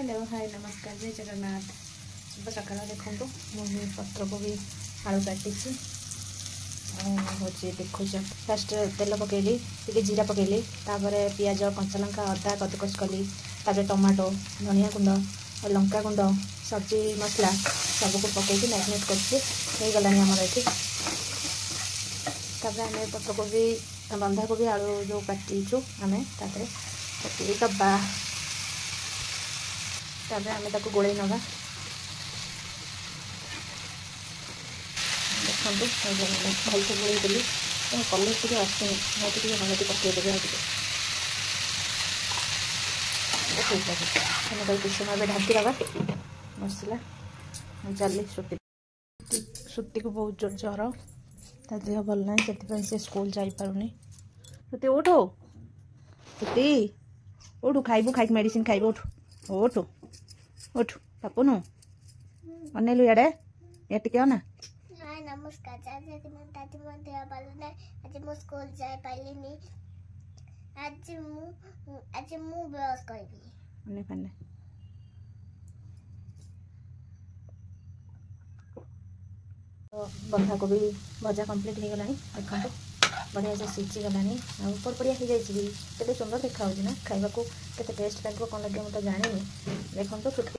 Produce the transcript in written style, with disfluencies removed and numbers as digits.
Hello hi नमस्कार जय जगन्नाथ। शुभ सकाल। देखो मुझे पत्र को भी आलू काटी हूँ देखो फास्ट तेल पकेली टे जीरा पकेली पियाज कंचा लंका अदा कदुकस कली टमाटो धनिया गुंड लंका गुंड सब्जी मसला सबको पकईकि मैरिनेट करगला आमर ये आम पत्रकोबी बंधाकोबी आलू जो काटीचु आम पकई दबा आम गोल नवा देखो भल से गोल देली कलर टे आसुनी मुझे हलदी पकईदेवी ठीक है कुछ समय ढांकी दबा मसला चली श्रुति को बहुत जोर ज्वर ता देह भल ना से स्कूल जापारूनी। श्रुति उठो श्रुति उठू खाइबू खाई मेडिसिन खाइबू उठू उठू उठू पापू नु अनेलु याडे या टिके ना। नमस्कार आज मो देह भल ना आज मो स्कूल जाय पाइलिनी आज मु ब्रश करबी अने पन्ने तो बंधा को भी भजा कंप्लीट हो गलानी देखो बढ़िया से सीझी गलानी ऊपर पड़िया हो जाए सुंदर देखा ना खाइबा को केते टेस्ट लगे कौन लगे मुझे जानी देखो।